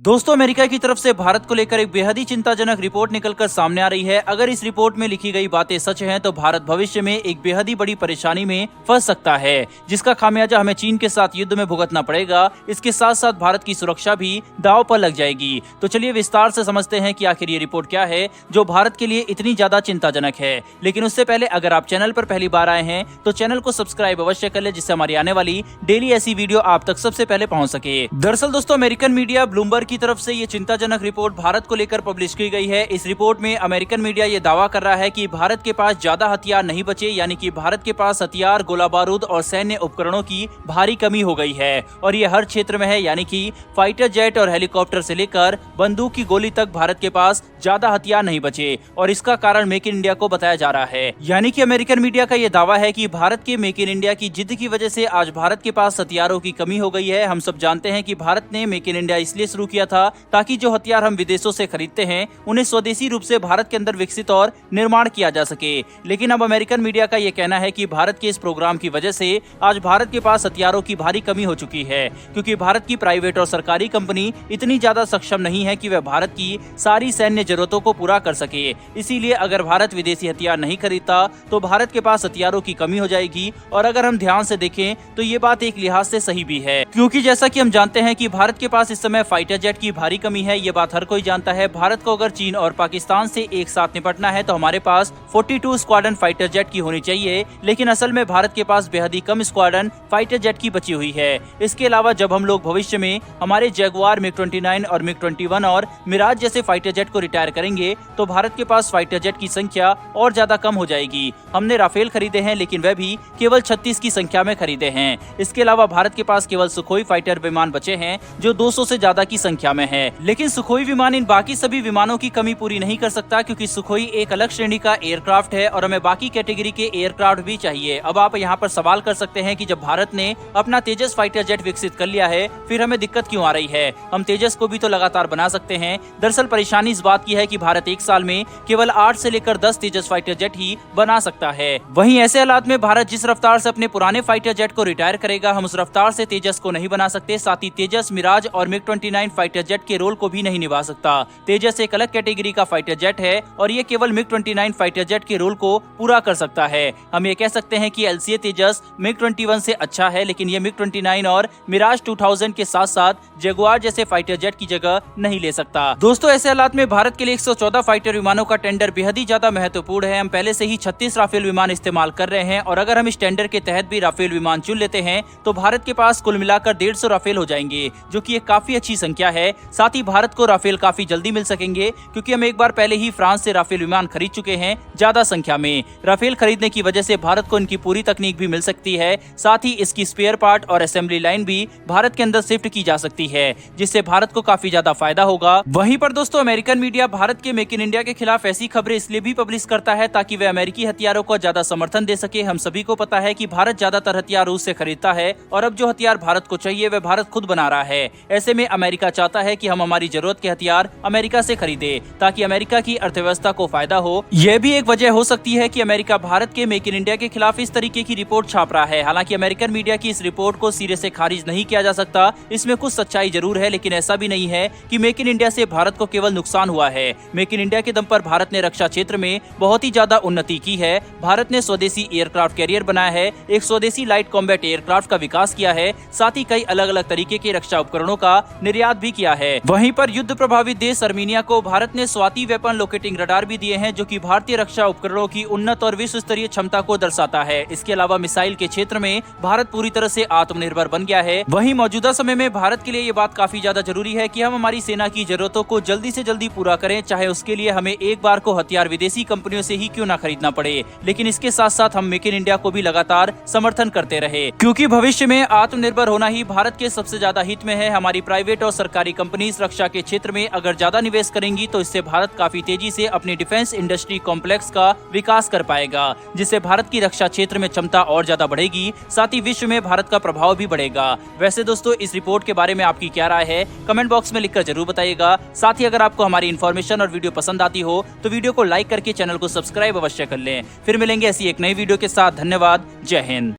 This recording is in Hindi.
दोस्तों, अमेरिका की तरफ से भारत को लेकर एक बेहद ही चिंताजनक रिपोर्ट निकलकर सामने आ रही है। अगर इस रिपोर्ट में लिखी गई बातें सच हैं तो भारत भविष्य में एक बेहद ही बड़ी परेशानी में फंस सकता है, जिसका खामियाजा हमें चीन के साथ युद्ध में भुगतना पड़ेगा। इसके साथ साथ भारत की सुरक्षा भी दांव पर लग जाएगी। तो चलिए विस्तार से समझते हैं कि आखिर ये रिपोर्ट क्या है जो भारत के लिए इतनी ज्यादा चिंताजनक है। लेकिन उससे पहले अगर आप चैनल पर पहली बार आए हैं तो चैनल को सब्सक्राइब अवश्य कर ले, जिससे हमारी आने वाली डेली ऐसी वीडियो आप तक सबसे पहले पहुंच सके। दरअसल दोस्तों, अमेरिकन मीडिया ब्लूमबर्ग की तरफ से ये चिंताजनक रिपोर्ट भारत को लेकर पब्लिश की गई है। इस रिपोर्ट में अमेरिकन मीडिया ये दावा कर रहा है कि भारत के पास ज्यादा हथियार नहीं बचे, यानी कि भारत के पास हथियार, गोला बारूद और सैन्य उपकरणों की भारी कमी हो गई है। और ये हर क्षेत्र में है, यानी कि फाइटर जेट और हेलीकॉप्टर से लेकर बंदूक की गोली तक भारत के पास ज्यादा हथियार नहीं बचे। और इसका कारण मेक इन इंडिया को बताया जा रहा है। यानी कि अमेरिकन मीडिया का ये दावा है कि भारत के मेक इन इंडिया की जिद की वजह से आज भारत के पास हथियारों की कमी हो गई है। हम सब जानते हैं कि भारत ने मेक इन इंडिया इसलिए शुरू किया था ताकि जो हथियार हम विदेशों से खरीदते हैं उन्हें स्वदेशी रूप से भारत के अंदर विकसित और निर्माण किया जा सके। लेकिन अब अमेरिकन मीडिया का यह कहना है कि भारत के इस प्रोग्राम की वजह से आज भारत के पास हथियारों की भारी कमी हो चुकी है, क्योंकि भारत की प्राइवेट और सरकारी कंपनी इतनी ज्यादा सक्षम नहीं है कि वह भारत की सारी सैन्य जरूरतों को पूरा कर सके। इसीलिए अगर भारत विदेशी हथियार नहीं खरीदता तो भारत के पास हथियारों की कमी हो जाएगी। और अगर हम ध्यान से देखें तो ये बात एक लिहाज से सही भी है, क्योंकि जैसा कि हम जानते हैं कि भारत के पास इस समय फाइटर जेट की भारी कमी है। ये बात हर कोई जानता है। भारत को अगर चीन और पाकिस्तान से एक साथ निपटना है तो हमारे पास 42 स्क्वाड्रन फाइटर जेट की होनी चाहिए, लेकिन असल में भारत के पास बेहद ही कम स्क्वाड्रन फाइटर जेट की बची हुई है। इसके अलावा जब हम लोग भविष्य में हमारे जगुआर, MiG-29 और MiG-21 और मिराज जैसे फाइटर जेट को रिटायर करेंगे तो भारत के पास फाइटर जेट की संख्या और ज्यादा कम हो जाएगी। हमने राफेल खरीदे हैं, लेकिन वह भी केवल 36 की संख्या में खरीदे हैं। इसके अलावा भारत के पास केवल सुखोई फाइटर विमान बचे हैं जो 200 से ज्यादा की संख्या में है। लेकिन सुखोई विमान इन बाकी सभी विमानों की कमी पूरी नहीं कर सकता, क्योंकि सुखोई एक अलग श्रेणी का एयरक्राफ्ट है और हमें बाकी कैटेगरी के एयरक्राफ्ट भी चाहिए। अब आप यहाँ पर सवाल कर सकते हैं कि जब भारत ने अपना तेजस फाइटर जेट विकसित कर लिया है फिर हमें दिक्कत क्यों आ रही है? हम तेजस को भी तो लगातार बना सकते हैं। दरअसल परेशानी इस बात की है कि भारत एक साल में केवल 8 से लेकर 10 तेजस फाइटर जेट ही बना सकता है। वहीं ऐसे हालात में भारत जिस रफ्तार से अपने पुराने फाइटर जेट को रिटायर करेगा, हम उस रफ्तार से तेजस को नहीं बना सकते। साथ ही तेजस, मिराज और MiG-29 फाइटर जेट के रोल को भी नहीं निभा सकता। तेजस एक अलग कैटेगरी का फाइटर जेट है और ये केवल MiG-29 फाइटर जेट के रोल को पूरा कर सकता है। हम ये कह सकते हैं कि LCA तेजस MiG-21 से अच्छा है, लेकिन ये MiG-29 और मिराज 2000 के साथ साथ जगुआर जैसे फाइटर जेट की जगह नहीं ले सकता। दोस्तों, ऐसे हालात में भारत के लिए 114 फाइटर विमानों का टेंडर बेहद ही ज्यादा महत्वपूर्ण है। हम पहले से ही 36 राफेल विमान इस्तेमाल कर रहे हैं और अगर हम इस टेंडर के तहत भी राफेल विमान चुन लेते हैं तो भारत के पास कुल मिलाकर 150 राफेल हो जाएंगे, जो कि एक काफी अच्छी संख्या है। साथ ही भारत को राफेल काफी जल्दी मिल सकेंगे, क्योंकि हम एक बार पहले ही फ्रांस से राफेल विमान खरीद चुके हैं ज्यादा संख्या में। राफेल खरीदने की वजह से भारत को इनकी पूरी तकनीक भी मिल सकती है। साथ ही इसकी स्पेयर पार्ट और असेंबली लाइन भी भारत के अंदर शिफ्ट की जा सकती है, जिससे भारत को काफी ज्यादा फायदा होगा। वहीं पर दोस्तों, अमेरिकन मीडिया भारत के मेक इन इंडिया के खिलाफ ऐसी खबरें इसलिए भी पब्लिश करता है ताकि वे अमेरिकी हथियारों को ज्यादा समर्थन दे सके। हम सभी को पता है कि भारत ज्यादातर हथियार रूस से खरीदता है और अब जो हथियार भारत को चाहिए वह भारत खुद बना रहा है। ऐसे में अमेरिका चाहता है कि हम हमारी जरूरत के हथियार अमेरिका से खरीदे ताकि अमेरिका की अर्थव्यवस्था को फायदा हो। यह भी एक वजह हो सकती है कि अमेरिका भारत के मेक इन इंडिया के खिलाफ इस तरीके की रिपोर्ट छाप रहा है। हालांकि अमेरिकन मीडिया की इस रिपोर्ट को सिरे से खारिज नहीं किया जा सकता। इसमें कुछ सच्चाई जरूर है, लेकिन ऐसा भी नहीं है कि मेक इन इंडिया से भारत को केवल नुकसान हुआ है। मेक इन इंडिया के दम पर भारत ने रक्षा क्षेत्र में बहुत ही ज्यादा उन्नति की है। भारत ने स्वदेशी एयरक्राफ्ट कैरियर बनाया है, एक स्वदेशी लाइट कॉम्बैट एयरक्राफ्ट का विकास किया है, साथ ही कई अलग अलग तरीके के रक्षा उपकरणों का निर्यात भी किया है। वहीं पर युद्ध प्रभावित देश अर्मीनिया को भारत ने स्वाति वेपन लोकेटिंग रडार भी दिए हैं, जो कि भारतीय रक्षा उपकरणों की उन्नत और विश्व स्तरीय क्षमता को दर्शाता है। इसके अलावा मिसाइल के क्षेत्र में भारत पूरी तरह से आत्मनिर्भर बन गया है। वहीं मौजूदा समय में भारत के लिए ये बात काफी ज्यादा जरूरी है कि हम हमारी सेना की जरूरतों को जल्दी से जल्दी पूरा करें, चाहे उसके लिए हमें एक बार को हथियार विदेशी कंपनियों से ही क्यों ना खरीदना पड़े। लेकिन इसके साथ साथ हम मेक इन इंडिया को भी लगातार समर्थन करते रहे, क्योंकि भविष्य में आत्मनिर्भर होना ही भारत के सबसे ज्यादा हित में है। हमारी प्राइवेट और सरकारी कंपनीज रक्षा के क्षेत्र में अगर ज्यादा निवेश करेंगी तो इससे भारत काफी तेजी से अपनी डिफेंस इंडस्ट्री कॉम्प्लेक्स का विकास कर पाएगा, जिससे भारत की रक्षा क्षेत्र में क्षमता और ज्यादा बढ़ेगी। साथ ही विश्व में भारत का प्रभाव भी बढ़ेगा। वैसे दोस्तों, इस रिपोर्ट के बारे में आपकी क्या राय है कमेंट बॉक्स में लिखकर जरूर बताइएगा। साथ ही अगर आपको हमारी इन्फॉर्मेशन और वीडियो पसंद आती हो तो वीडियो को लाइक करके चैनल को सब्सक्राइब अवश्य कर लें। फिर मिलेंगे ऐसी एक नई वीडियो के साथ। धन्यवाद। जय हिंद।